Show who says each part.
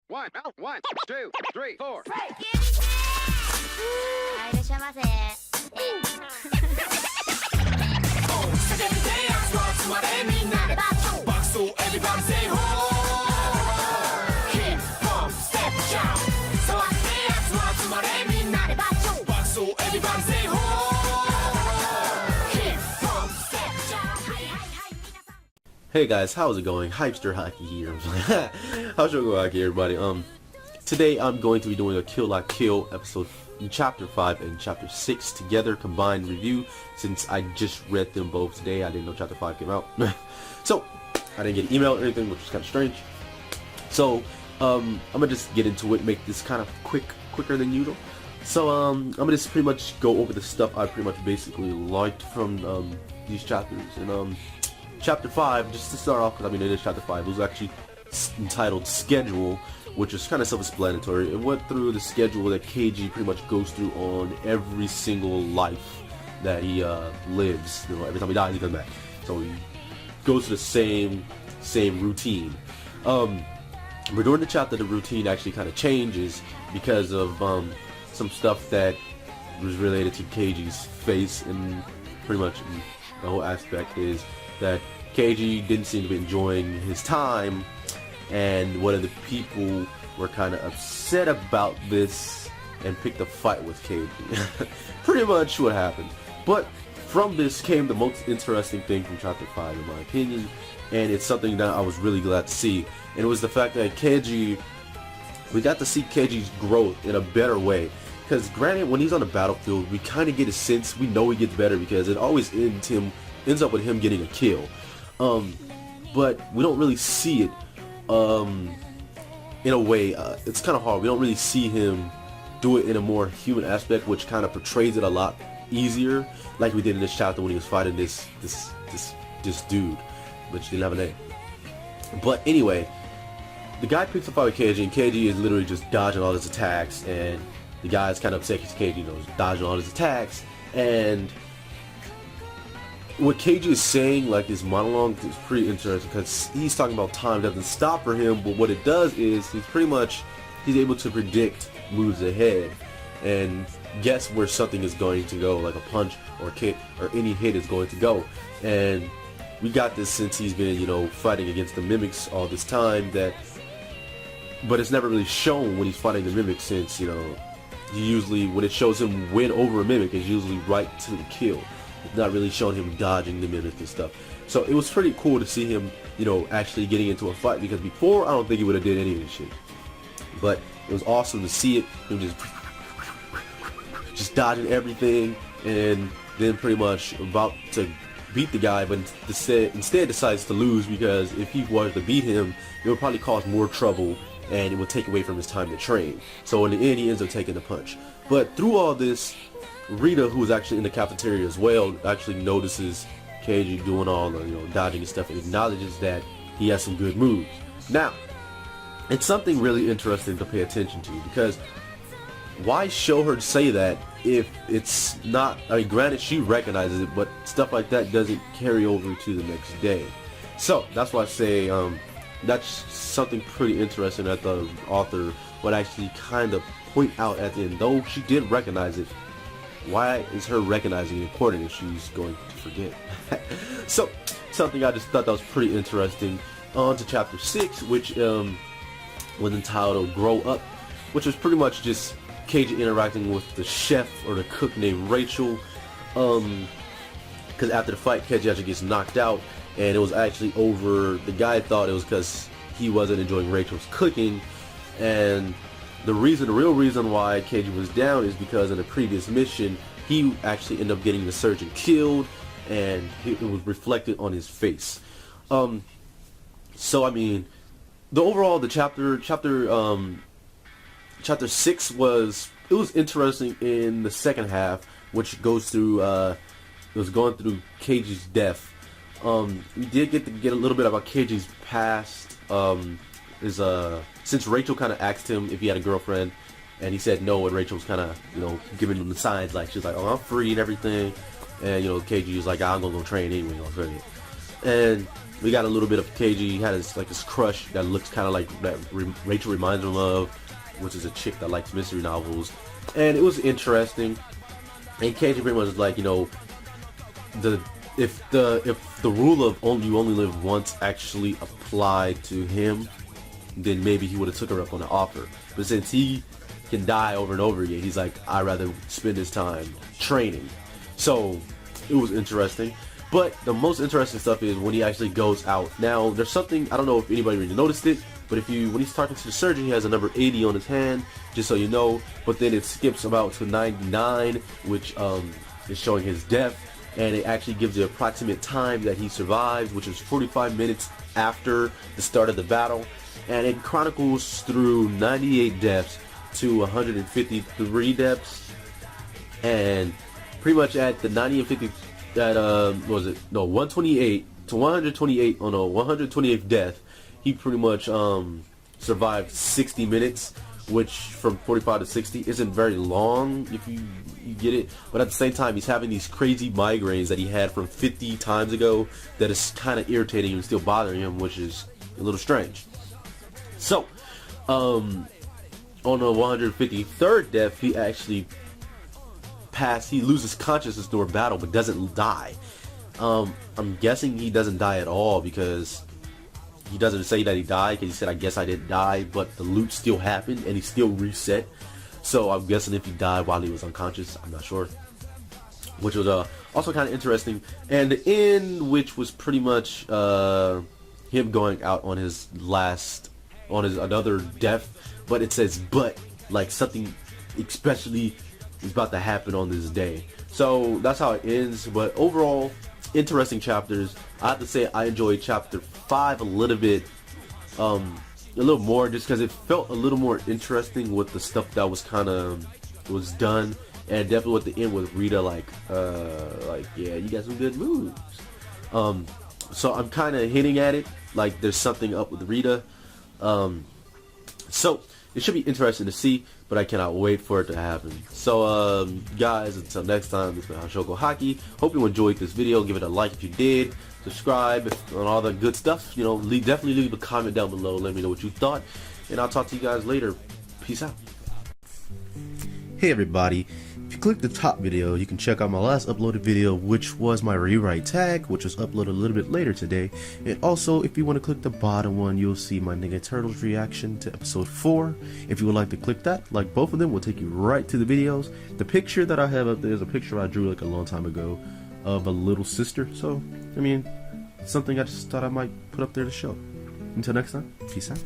Speaker 1: One, two, three, four.
Speaker 2: はい、いらっしゃいませ。
Speaker 3: Hey guys, how's it going? Hypester Hockey here. How's it going, Hockey, everybody? Today I'm going to be doing a Kill La Kill episode in Chapter 5 and Chapter 6 together, combined review. Since I just read them both today, I didn't know Chapter 5 came out. So, I didn't get an email or anything, which is kind of strange. So, I'm gonna just get into it, make this kind of quicker than usual. So, I'm gonna just pretty much go over the stuff I pretty much basically liked from these chapters. And Chapter 5, just to start off, because I mean it is Chapter 5, it was actually entitled Schedule, which is kind of self-explanatory. It went through the schedule that Keiji pretty much goes through on every single life that he lives. You know, every time he dies, he comes back. So he goes through the same routine. But during the chapter, the routine actually kind of changes because of some stuff that was related to Keiji's face, and pretty much the whole aspect is that Keiji didn't seem to be enjoying his time, and one of the people were kind of upset about this and picked a fight with Keiji. Pretty much what happened. But from this came the most interesting thing from Chapter 5 in my opinion, and it's something that I was really glad to see, and it was the fact that Keiji, we got to see Keiji's growth in a better way. Because granted, when he's on the battlefield, we kind of get a sense, we know he gets better because it always ends up with him getting a kill. But we don't really see it in a way. It's kind of hard. We don't really see him do it in a more human aspect, which kind of portrays it a lot easier, like we did in this chapter when he was fighting this dude, which didn't have a name. But anyway, the guy picks a fight with Keiji, and Keiji is literally just dodging all his attacks, and the guy is kind of upset because Keiji, is dodging all his attacks. And what Keiji is saying, like his monologue, is pretty interesting because he's talking about time doesn't stop for him, but what it does is he's able to predict moves ahead and guess where something is going to go, like a punch or a kick or any hit is going to go. And we got this since he's been, fighting against the mimics all this time, but it's never really shown when he's fighting the mimics, since, when it shows him win over a mimic, it's usually right to the kill. It's not really showing him dodging the mimics and stuff. So it was pretty cool to see him, actually getting into a fight, because before I don't think he would have did any of this shit. But it was awesome to see it, him just dodging everything, and then pretty much about to beat the guy, but instead decides to lose, because if he was to beat him, it would probably cause more trouble and it would take away from his time to train. So in the end, he ends up taking the punch. But through all this, Rita, who was actually in the cafeteria as well, actually notices Keiji doing all the dodging and stuff, and acknowledges that he has some good moves. Now, it's something really interesting to pay attention to, because why show her say that if it's not, granted she recognizes it, but stuff like that doesn't carry over to the next day. So that's why I say that's something pretty interesting that the author would actually kind of point out at the end. Though she did recognize it, why is her recognizing it important if she's going to forget? So something I just thought that was pretty interesting. On to Chapter 6, which was entitled Grow Up, which was pretty much just Keiji interacting with the chef or the cook named Rachel, because after the fight, Keiji actually gets knocked out, and it was actually over. The guy thought it was because he wasn't enjoying Rachel's cooking, and the real reason why Keiji was down is because in the previous mission, he actually ended up getting the surgeon killed, and it was reflected on his face. So I mean, the chapter 6 was interesting in the second half, which goes through it was going through Keiji's death. We did get a little bit about Keiji's past. Since Rachel kind of asked him if he had a girlfriend, and he said no, and Rachel was kind of giving him the signs, like she was like, oh, I'm free and everything, and Keiji was like, I'm gonna go train anyway, And we got a little bit of KG. He had his crush that looks kind of like that Rachel reminds him of, which is a chick that likes mystery novels. And it was interesting. And KG pretty much was like, you know, if the rule of you only live once actually applied to him, then maybe he would have took her up on the offer. But since he can die over and over again, he's like, I'd rather spend his time training. So it was interesting. But the most interesting stuff is when he actually goes out. Now, there's something, I don't know if anybody really noticed it, but when he's talking to the surgeon, he has a number 80 on his hand, just so you know. But then it skips about to 99, which is showing his death. And it actually gives the approximate time that he survived, which is 45 minutes after the start of the battle. And it chronicles through 98 deaths to 153 deaths. And pretty much at the 90 and 50, that 128 to 128 on a 128th death, he pretty much survived 60 minutes, which from 45 to 60 isn't very long if you get it. But at the same time, he's having these crazy migraines that he had from 50 times ago that is kind of irritating and still bothering him, which is a little strange. So, on the 153rd death, he actually he loses consciousness during battle but doesn't die. I'm guessing he doesn't die at all because he doesn't say that he died, because he said, I guess I didn't die, but the loot still happened and he still reset. So I'm guessing if he died while he was unconscious, I'm not sure. Which was also kind of interesting. And the end, which was pretty much him going out on his another death, but it says but, like something especially is about to happen on this day. So that's how it ends. But overall, interesting chapters. I have to say I enjoyed chapter 5 a little bit, a little more, just because it felt a little more interesting with the stuff that was was done, and definitely with the end with Rita, like yeah, you got some good moves. So I'm kind of hinting at it, like there's something up with Rita. So it should be interesting to see, but I cannot wait for it to happen. So guys, until next time, this has been Hashoko Haki. Hope you enjoyed this video. Give it a like if you did, subscribe, and all the good stuff. You know, definitely leave a comment down below. Let me know what you thought, and I'll talk to you guys later. Peace out. Hey everybody, if you click the top video, you can check out my last uploaded video, which was my rewrite tag, which was uploaded a little bit later today. And also, if you want to click the bottom one, you'll see my Ninja Turtles reaction to episode 4. If you would like to click that, like both of them, will take you right to the videos. The picture that I have up there is a picture I drew like a long time ago of a little sister. So, I mean, something I just thought I might put up there to show. Until next time, peace out.